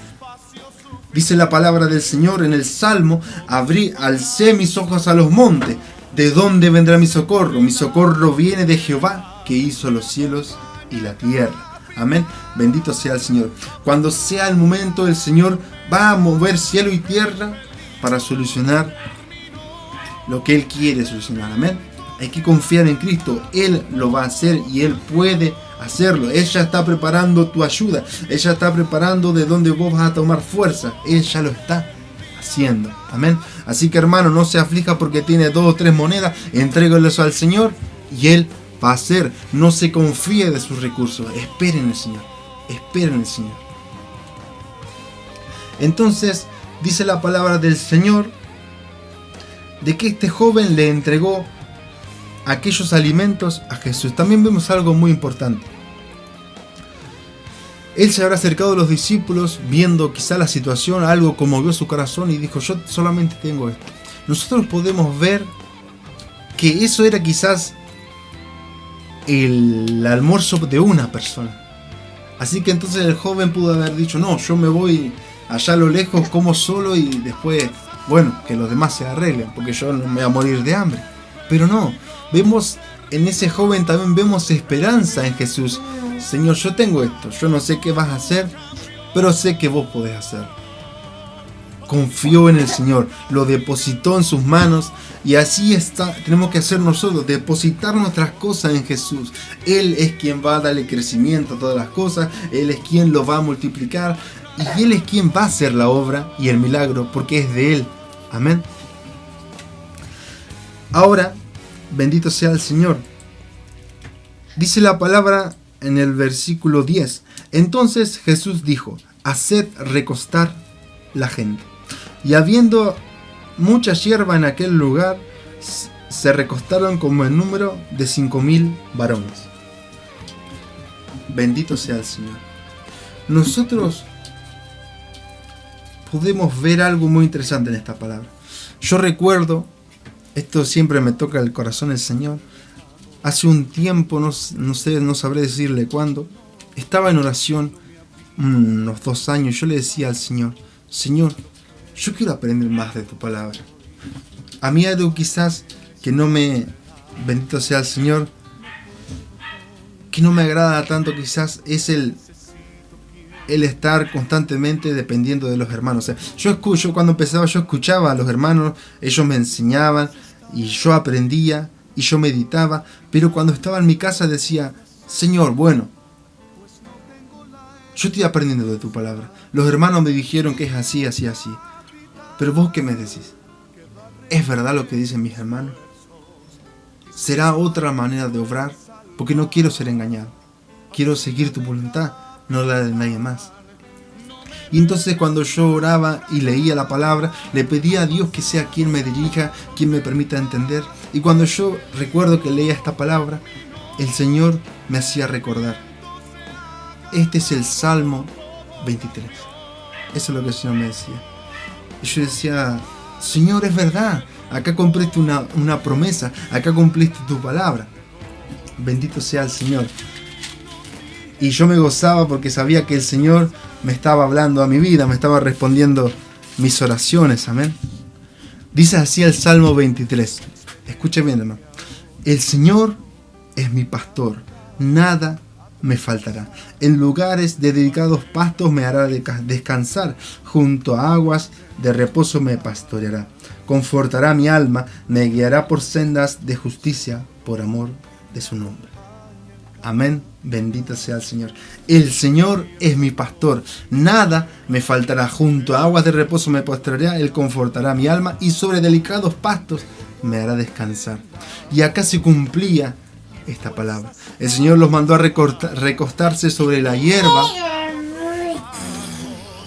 [SPEAKER 1] Dice la palabra del Señor en el Salmo, alcé mis ojos a los montes, ¿de dónde vendrá mi socorro? Mi socorro viene de Jehová, que hizo los cielos y la tierra. Amén, bendito sea el Señor. Cuando sea el momento, el Señor va a mover cielo y tierra para solucionar lo que Él quiere solucionar. Amén. Hay que confiar en Cristo, Él lo va a hacer y Él puede hacerlo. Él ya está preparando tu ayuda, Él ya está preparando de dónde vos vas a tomar fuerza. Él ya lo está haciendo. Amén. Así que hermano, no se aflija porque tiene 2 o 3 monedas, entréguelos al Señor y Él va a hacer. No se confíe de sus recursos, esperen en el Señor, esperen en el Señor. Entonces dice la palabra del Señor de que este joven le entregó aquellos alimentos a Jesús. También vemos algo muy importante. Él se habrá acercado a los discípulos viendo quizá la situación, algo conmovió su corazón y dijo, yo solamente tengo esto. Nosotros podemos ver que eso era quizás el almuerzo de una persona. Así que entonces el joven pudo haber dicho, no, yo me voy allá a lo lejos, como solo y después, bueno, que los demás se arreglen, porque yo no me voy a morir de hambre. Pero no, vemos en ese joven también vemos esperanza en Jesús. Señor, yo tengo esto, yo no sé qué vas a hacer, pero sé que vos podés hacer. Confió en el Señor, lo depositó en sus manos y así está, tenemos que hacer nosotros, depositar nuestras cosas en Jesús. Él es quien va a darle crecimiento a todas las cosas, Él es quien lo va a multiplicar y Él es quien va a hacer la obra y el milagro porque es de Él. Amén. Ahora, bendito sea el Señor. Dice la palabra en el versículo 10. Entonces Jesús dijo, haced recostar la gente. Y habiendo mucha hierba en aquel lugar, se recostaron como el número de 5.000 varones. Bendito sea el Señor. Nosotros podemos ver algo muy interesante en esta palabra. Yo recuerdo, esto siempre me toca el corazón el Señor. Hace un tiempo, no sabré decirle cuándo, estaba en oración, unos 2 años, yo le decía al Señor, Señor, yo quiero aprender más de tu palabra. A mí algo quizás que no me, bendito sea el Señor, que no me agrada tanto quizás es el estar constantemente dependiendo de los hermanos. O sea, yo cuando empezaba, yo escuchaba a los hermanos, ellos me enseñaban y yo aprendía y yo meditaba, pero cuando estaba en mi casa decía, Señor, bueno, yo estoy aprendiendo de tu palabra. Los hermanos me dijeron que es así, así, así. Pero vos qué me decís, ¿es verdad lo que dicen mis hermanos? ¿Será otra manera de obrar? Porque no quiero ser engañado. Quiero seguir tu voluntad, no la de nadie más. Y entonces cuando yo oraba y leía la palabra, le pedía a Dios que sea quien me dirija, quien me permita entender. Y cuando yo recuerdo que leía esta palabra, el Señor me hacía recordar. Este es el Salmo 23. Eso es lo que el Señor me decía. Y yo decía, Señor, es verdad. Acá cumpliste una promesa. Acá cumpliste tu palabra. Bendito sea el Señor. Y yo me gozaba porque sabía que el Señor me estaba hablando a mi vida, me estaba respondiendo mis oraciones, amén. Dice así el Salmo 23. Escuche bien, hermano. El Señor es mi pastor, nada me faltará. En lugares de dedicados pastos me hará descansar, junto a aguas de reposo me pastoreará. Confortará mi alma, me guiará por sendas de justicia, por amor de su nombre. Amén, bendito sea el Señor. El Señor es mi pastor, nada me faltará. Junto a aguas de reposo me pastoreará, Él confortará mi alma y sobre delicados pastos me hará descansar. Y acá se cumplía esta palabra. El Señor los mandó a recostarse sobre la hierba.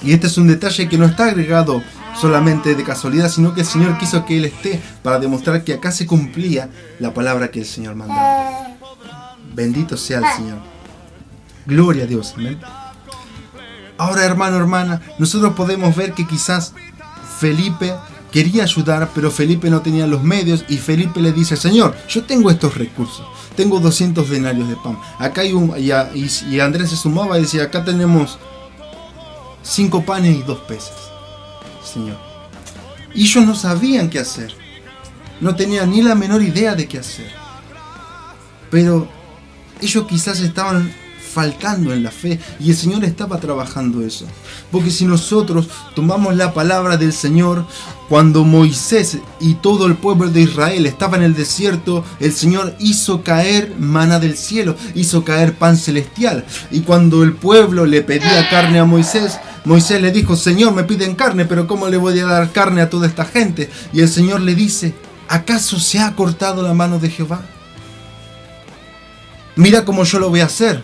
[SPEAKER 1] Y este es un detalle que no está agregado solamente de casualidad, sino que el Señor quiso que Él esté para demostrar que acá se cumplía la palabra que el Señor mandaba. Bendito sea el Señor. Gloria a Dios. Amén. Ahora, hermano, hermana, nosotros podemos ver que quizás Felipe quería ayudar, pero Felipe no tenía los medios y Felipe le dice: Señor, yo tengo estos recursos. Tengo 200 denarios de pan. Acá hay y Andrés se sumaba y decía: acá tenemos 5 panes y 2 peces. Señor. Y ellos no sabían qué hacer. No tenían ni la menor idea de qué hacer. Pero ellos quizás estaban faltando en la fe y el Señor estaba trabajando eso. Porque si nosotros tomamos la palabra del Señor, cuando Moisés y todo el pueblo de Israel estaba en el desierto, el Señor hizo caer maná del cielo, hizo caer pan celestial. Y cuando el pueblo le pedía carne a Moisés, Moisés le dijo: Señor, me piden carne, pero ¿cómo le voy a dar carne a toda esta gente? Y el Señor le dice: ¿acaso se ha cortado la mano de Jehová? Mira cómo yo lo voy a hacer.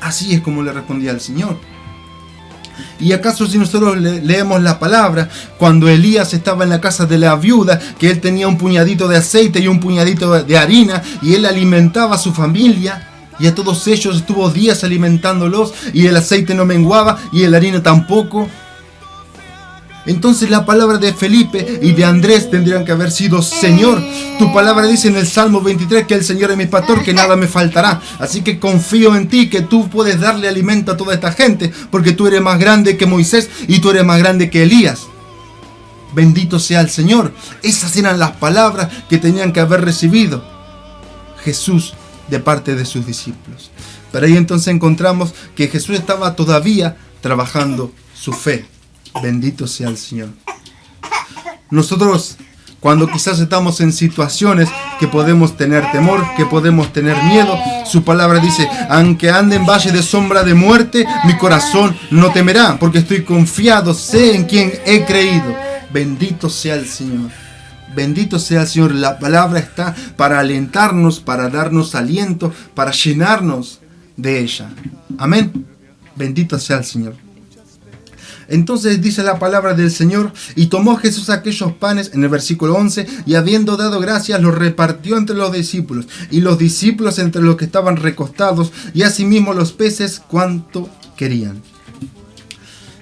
[SPEAKER 1] Así es como le respondía el Señor. ¿Y acaso si nosotros leemos la palabra, cuando Elías estaba en la casa de la viuda, que él tenía un puñadito de aceite y un puñadito de harina, y él alimentaba a su familia, y a todos ellos estuvo días alimentándolos, y el aceite no menguaba, y la harina tampoco? Entonces la palabra de Felipe y de Andrés tendrían que haber sido: Señor, tu palabra dice en el Salmo 23 que el Señor es mi pastor, que nada me faltará. Así que confío en ti, que tú puedes darle alimento a toda esta gente, porque tú eres más grande que Moisés y tú eres más grande que Elías. Bendito sea el Señor. Esas eran las palabras que tenían que haber recibido Jesús de parte de sus discípulos. Pero ahí entonces encontramos que Jesús estaba todavía trabajando su fe. Bendito sea el Señor. Nosotros, cuando quizás estamos en situaciones que podemos tener temor, que podemos tener miedo, su palabra dice: aunque ande en valle de sombra de muerte, mi corazón no temerá, porque estoy confiado, sé en quien he creído. Bendito sea el Señor. Bendito sea el Señor. La palabra está para alentarnos, para darnos aliento, para llenarnos de ella. Amén. Bendito sea el Señor. Entonces dice la palabra del Señor: y tomó Jesús aquellos panes, en el versículo 11, y habiendo dado gracias, los repartió entre los discípulos, y los discípulos entre los que estaban recostados, y asimismo los peces cuanto querían.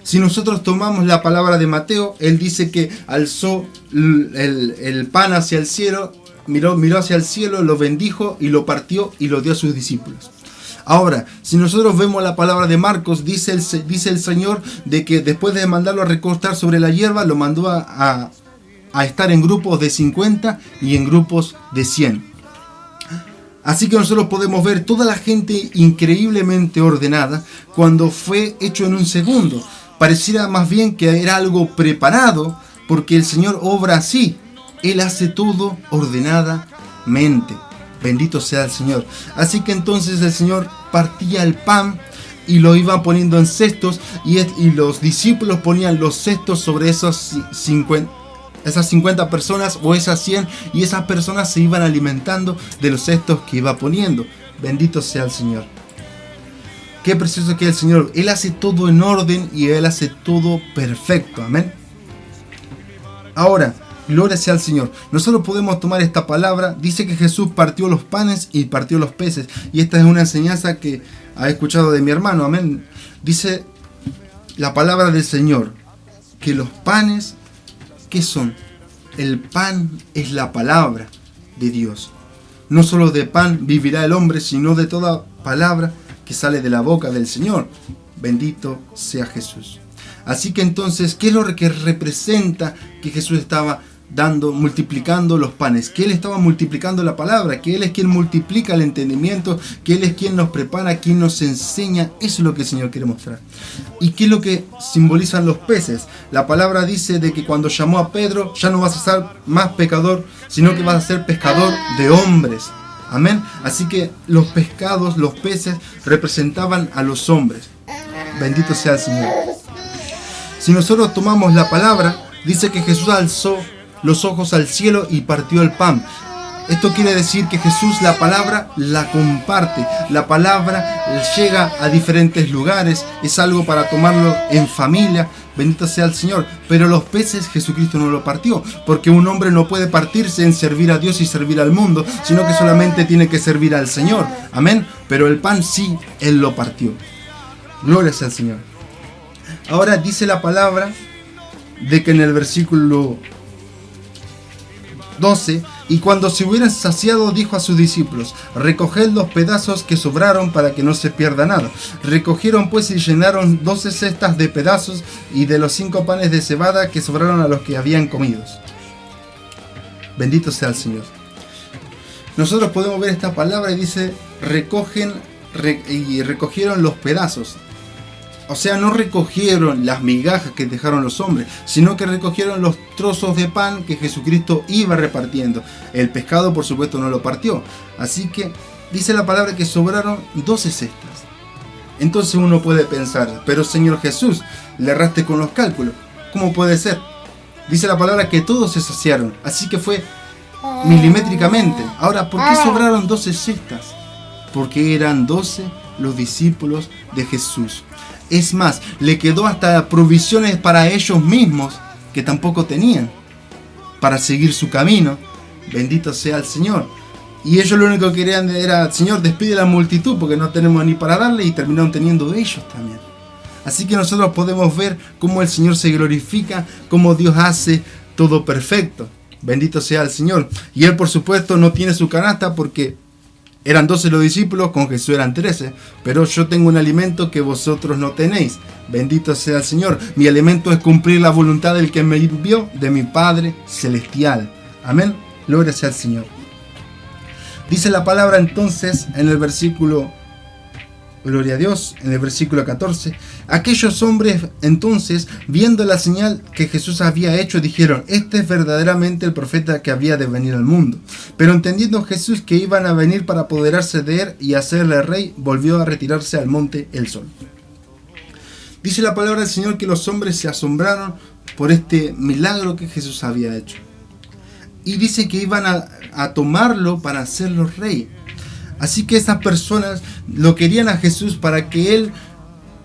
[SPEAKER 1] Si nosotros tomamos la palabra de Mateo, él dice que alzó el pan hacia el cielo, miró hacia el cielo, lo bendijo y lo partió y lo dio a sus discípulos. Ahora, si nosotros vemos la palabra de Marcos, dice el Señor de que después de mandarlo a recostar sobre la hierba, lo mandó a estar en grupos de 50 y en grupos de 100. Así que nosotros podemos ver toda la gente increíblemente ordenada cuando fue hecho en un segundo. Pareciera más bien que era algo preparado, porque el Señor obra así. Él hace todo ordenadamente. Bendito sea el Señor. Así que entonces el Señor partía el pan y lo iba poniendo en cestos, y los discípulos ponían los cestos sobre esas 50 personas o esas 100, y esas personas se iban alimentando de los cestos que iba poniendo. Bendito sea el Señor. Qué precioso que es el Señor. Él hace todo en orden y Él hace todo perfecto. Amén. Ahora, gloria sea al Señor. Nosotros podemos tomar esta palabra. Dice que Jesús partió los panes y partió los peces. Y esta es una enseñanza que he escuchado de mi hermano. Amén. Dice la palabra del Señor que los panes, ¿qué son? El pan es la palabra de Dios. No solo de pan vivirá el hombre, sino de toda palabra que sale de la boca del Señor. Bendito sea Jesús. Así que entonces, ¿qué es lo que representa que Jesús estaba dando, multiplicando los panes? Que Él estaba multiplicando la palabra, que Él es quien multiplica el entendimiento, que Él es quien nos prepara, quien nos enseña. Eso es lo que el Señor quiere mostrar. ¿Y qué es lo que simbolizan los peces? La palabra dice de que cuando llamó a Pedro, ya no vas a ser más pecador, sino que vas a ser pescador de hombres. Amén. Así que los pescados, los peces, representaban a los hombres. Bendito sea el Señor. Si nosotros tomamos la palabra, dice que Jesús alzó los ojos al cielo y partió el pan. Esto quiere decir que Jesús la palabra la comparte. La palabra llega a diferentes lugares. Es algo para tomarlo en familia. Bendito sea el Señor. Pero los peces Jesucristo no lo partió. Porque un hombre no puede partirse en servir a Dios y servir al mundo, sino que solamente tiene que servir al Señor. Amén. Pero el pan sí, Él lo partió. Gloria sea al Señor. Ahora dice la palabra de que en el versículo 12, y cuando se hubieran saciado dijo a sus discípulos: recoged los pedazos que sobraron para que no se pierda nada. Recogieron pues y llenaron 12 cestas de pedazos y de los 5 panes de cebada que sobraron a los que habían comido. Bendito sea el Señor. Nosotros podemos ver esta palabra y dice recogieron los pedazos. O sea, no recogieron las migajas que dejaron los hombres, sino que recogieron los trozos de pan que Jesucristo iba repartiendo. El pescado, por supuesto, no lo partió. Así que dice la palabra que sobraron 12 cestas. Entonces uno puede pensar: pero Señor Jesús, le erraste con los cálculos. ¿Cómo puede ser? Dice la palabra que todos se saciaron. Así que fue milimétricamente. Ahora, ¿por qué sobraron 12 cestas? Porque eran 12 los discípulos de Jesús. Es más, le quedó hasta provisiones para ellos mismos que tampoco tenían para seguir su camino. Bendito sea el Señor. Y ellos lo único que querían era: Señor, despide a la multitud porque no tenemos ni para darle, y terminaron teniendo ellos también. Así que nosotros podemos ver cómo el Señor se glorifica, cómo Dios hace todo perfecto. Bendito sea el Señor. Y Él, por supuesto, no tiene su canasta porque eran 12 los discípulos, con Jesús eran 13. Pero yo tengo un alimento que vosotros no tenéis. Bendito sea el Señor. Mi alimento es cumplir la voluntad del que me envió, de mi Padre Celestial. Amén. Gloria sea al Señor. Dice la palabra entonces en el versículo, gloria a Dios, en el versículo 14. Aquellos hombres entonces, viendo la señal que Jesús había hecho, dijeron: este es verdaderamente el profeta que había de venir al mundo. Pero entendiendo Jesús que iban a venir para apoderarse de él y hacerle rey, volvió a retirarse al monte el sol. Dice la palabra del Señor que los hombres se asombraron por este milagro que Jesús había hecho. Y dice que iban a tomarlo para hacerlo rey. Así que esas personas lo querían a Jesús para que Él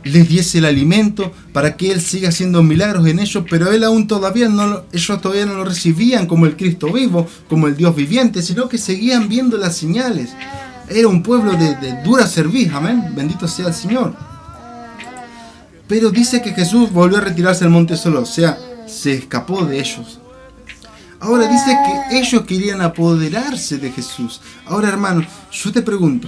[SPEAKER 1] les diese el alimento, para que Él siga haciendo milagros en ellos, pero Él aún todavía ellos todavía no lo recibían como el Cristo vivo, como el Dios viviente, sino que seguían viendo las señales. Era un pueblo de dura cerviz, amén, bendito sea el Señor. Pero dice que Jesús volvió a retirarse al monte solo, o sea, se escapó de ellos. Ahora dice que ellos querían apoderarse de Jesús. Ahora, hermano, yo te pregunto,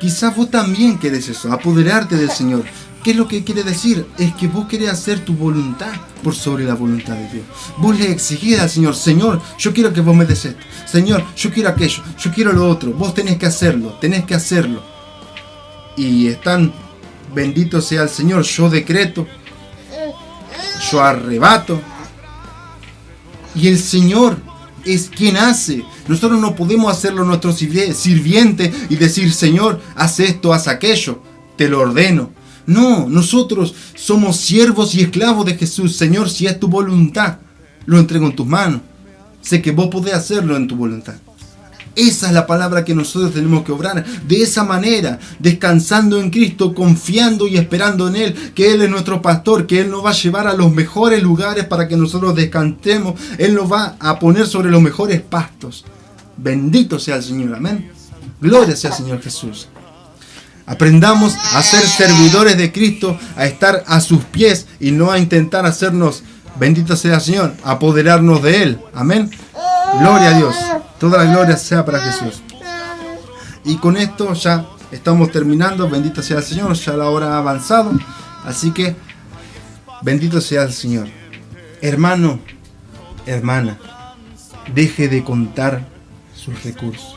[SPEAKER 1] quizás vos también querés eso, apoderarte del Señor. ¿Qué es lo que quiere decir? Es que vos querés hacer tu voluntad por sobre la voluntad de Dios. Vos le exigís al Señor: Señor, yo quiero que vos me des esto. Señor, yo quiero aquello, yo quiero lo otro. Vos tenés que hacerlo, tenés que hacerlo. Y están, bendito sea el Señor, yo decreto, yo arrebato. Y el Señor es quien hace. Nosotros no podemos hacerlo nuestro sirviente y decir: Señor, haz esto, haz aquello, te lo ordeno. No, nosotros somos siervos y esclavos de Jesús. Señor, si es tu voluntad, lo entrego en tus manos. Sé que vos podés hacerlo en tu voluntad. Esa es la palabra que nosotros tenemos que obrar. De esa manera, descansando en Cristo, confiando y esperando en Él, que Él es nuestro pastor, que Él nos va a llevar a los mejores lugares para que nosotros descansemos. Él nos va a poner sobre los mejores pastos. Bendito sea el Señor, amén. Gloria sea el Señor Jesús. Aprendamos a ser servidores de Cristo, a estar a sus pies y no a intentar hacernos, bendito sea el Señor, apoderarnos de Él. Amén. Gloria a Dios. Toda la gloria sea para Jesús. Y con esto ya estamos terminando. Bendito sea el Señor, ya la hora ha avanzado. Así que, bendito sea el Señor. Hermano, hermana, deje de contar sus recursos.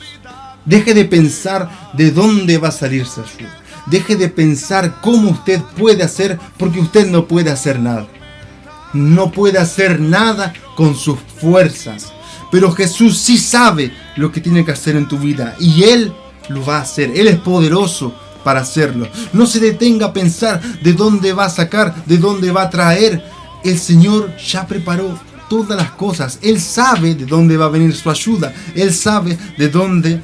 [SPEAKER 1] Deje de pensar de dónde va a salir su ayuda. Deje de pensar cómo usted puede hacer, porque usted no puede hacer nada. No puede hacer nada con sus fuerzas. Pero Jesús sí sabe lo que tiene que hacer en tu vida. Y Él lo va a hacer. Él es poderoso para hacerlo. No se detenga a pensar de dónde va a sacar, de dónde va a traer. El Señor ya preparó todas las cosas. Él sabe de dónde va a venir su ayuda. Él sabe de dónde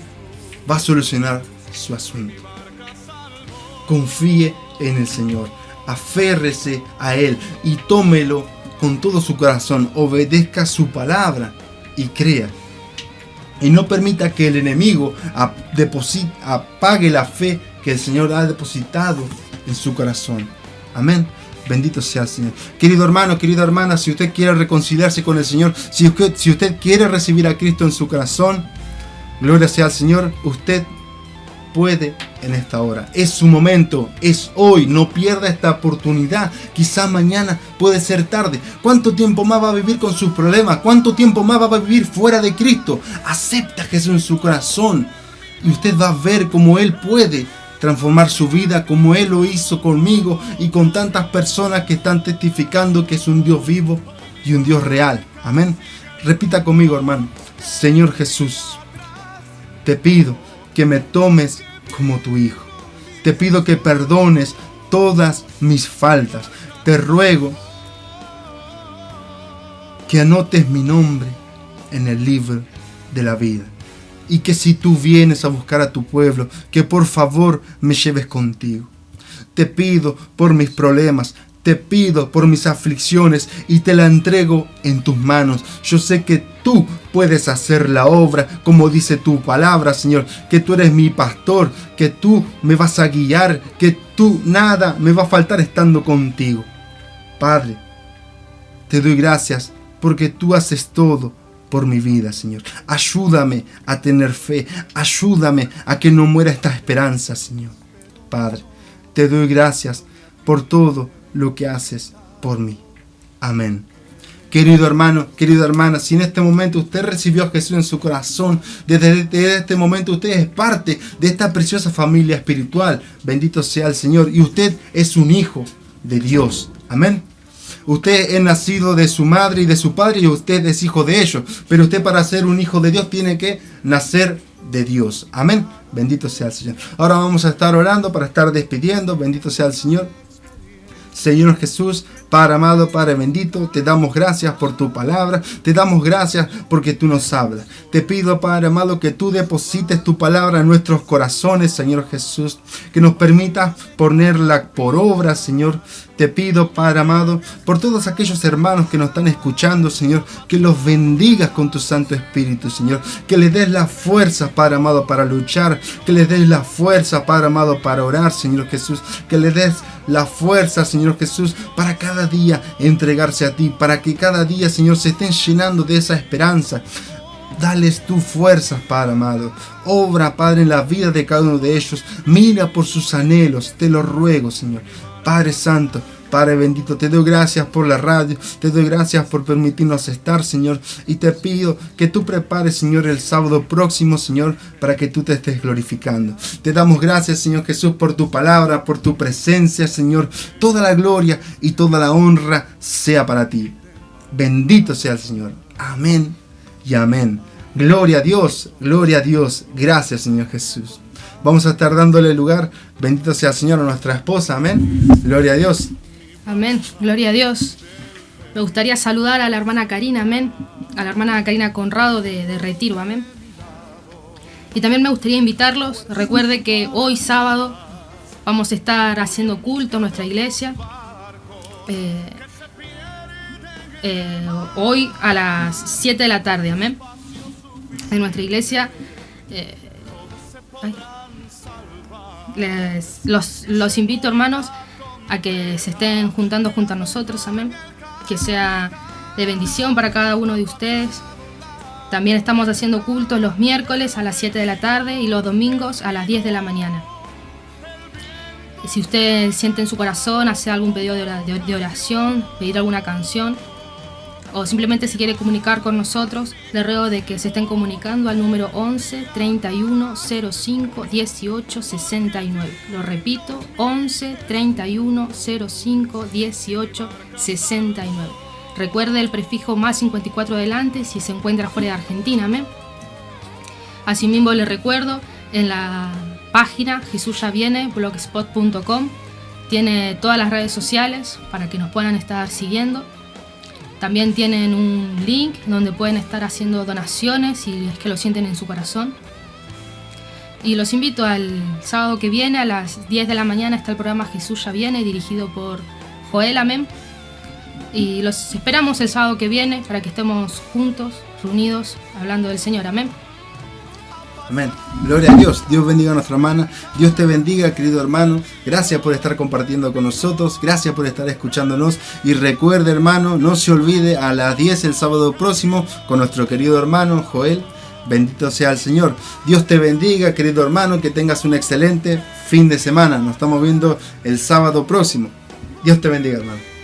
[SPEAKER 1] va a solucionar su asunto. Confíe en el Señor. Aférrese a Él y tómelo con todo su corazón. Obedezca su palabra y crea. Y no permita que el enemigo apague la fe que el Señor ha depositado en su corazón. Amén. Bendito sea el Señor. Querido hermano, querida hermana, si usted quiere reconciliarse con el Señor, si usted quiere recibir a Cristo en su corazón, gloria sea al Señor, usted puede en esta hora. Es su momento, es hoy. No pierda esta oportunidad. Quizá mañana puede ser tarde. ¿Cuánto tiempo más va a vivir con sus problemas? ¿Cuánto tiempo más va a vivir fuera de Cristo? Acepta a Jesús en su corazón y usted va a ver cómo Él puede transformar su vida, como Él lo hizo conmigo y con tantas personas que están testificando que es un Dios vivo y un Dios real. Amén. Repita conmigo, hermano. Señor Jesús, te pido que me tomes como tu hijo. Te pido que perdones todas mis faltas. Te ruego que anotes mi nombre en el libro de la vida. Y que si tú vienes a buscar a tu pueblo, que por favor me lleves contigo. Te pido por mis problemas, te pido por mis aflicciones y te la entrego en tus manos. Yo sé que tú puedes hacer la obra como dice tu palabra, Señor. Que tú eres mi pastor, que tú me vas a guiar, que tú nada me va a faltar estando contigo. Padre, te doy gracias porque tú haces todo por mi vida, Señor. Ayúdame a tener fe. Ayúdame a que no muera esta esperanza, Señor. Padre, te doy gracias por todo lo que haces por mí. Amén. Querido hermano, querida hermana, si en este momento usted recibió a Jesús en su corazón, desde este momento usted es parte de esta preciosa familia espiritual. Bendito sea el Señor. Y usted es un hijo de Dios. Amén. Usted es nacido de su madre y de su padre y usted es hijo de ellos. Pero usted, para ser un hijo de Dios, tiene que nacer de Dios. Amén. Bendito sea el Señor. Ahora vamos a estar orando para estar despidiendo. Bendito sea el Señor. Señor Jesús, Padre amado, Padre bendito, te damos gracias por tu palabra, te damos gracias porque tú nos hablas. Te pido, Padre amado, que tú deposites tu palabra en nuestros corazones, Señor Jesús, que nos permitas ponerla por obra, Señor. Te pido, Padre amado, por todos aquellos hermanos que nos están escuchando, Señor, que los bendigas con tu Santo Espíritu, Señor, que les des la fuerza, Padre amado, para luchar, que les des la fuerza, Padre amado, para orar, Señor Jesús, que les des la fuerza, Señor Jesús, para cada día entregarse a ti, para que cada día, Señor, se estén llenando de esa esperanza. Dales tu fuerza, Padre amado. Obra, Padre, en la vida de cada uno de ellos. Mira por sus anhelos, te lo ruego, Señor. Padre Santo, Padre bendito, te doy gracias por la radio, te doy gracias por permitirnos estar, Señor, y te pido que tú prepares, Señor, el sábado próximo, Señor, para que tú te estés glorificando. Te damos gracias, Señor Jesús, por tu palabra, por tu presencia, Señor. Toda la gloria y toda la honra sea para ti. Bendito sea el Señor. Amén y amén. Gloria a Dios, gloria a Dios. Gracias, Señor Jesús. Vamos a estar dándole lugar, bendito sea el Señor, a nuestra esposa. Amén. Gloria a Dios.
[SPEAKER 2] Amén, gloria a Dios. Me gustaría saludar a la hermana Karina, amén. A la hermana Karina Conrado de Retiro, amén. Y también me gustaría invitarlos. Recuerde que hoy sábado vamos a estar haciendo culto en nuestra iglesia. Hoy a las 7 de la tarde, amén. En nuestra iglesia. Los invito, hermanos, a que se estén juntando junto a nosotros, amén. Que sea de bendición para cada uno de ustedes. También estamos haciendo cultos los miércoles a las 7 de la tarde y los domingos a las 10 de la mañana. Si usted siente en su corazón hacer algún pedido de oración, pedir alguna canción, o simplemente si quiere comunicar con nosotros, le ruego de que se estén comunicando al número 11 31 05 18 69. Lo repito, 11 31 05 18 69. Recuerde el prefijo más 54 delante si se encuentra fuera de Argentina. Amén. Asimismo le recuerdo, en la página Jesús ya viene, blogspot.com, tiene todas las redes sociales para que nos puedan estar siguiendo. También tienen un link donde pueden estar haciendo donaciones si es que lo sienten en su corazón. Y los invito al sábado que viene a las 10 de la mañana está el programa Jesús ya viene, dirigido por Joel. Amén. Y los esperamos el sábado que viene para que estemos juntos, reunidos, hablando del Señor. Amén.
[SPEAKER 1] Amén. Gloria a Dios. Dios bendiga a nuestra hermana. Dios te bendiga, querido hermano. Gracias por estar compartiendo con nosotros. Gracias por estar escuchándonos. Y recuerde, hermano, no se olvide a las 10 el sábado próximo con nuestro querido hermano Joel. Bendito sea el Señor. Dios te bendiga, querido hermano. Que tengas un excelente fin de semana. Nos estamos viendo el sábado próximo. Dios te bendiga, hermano.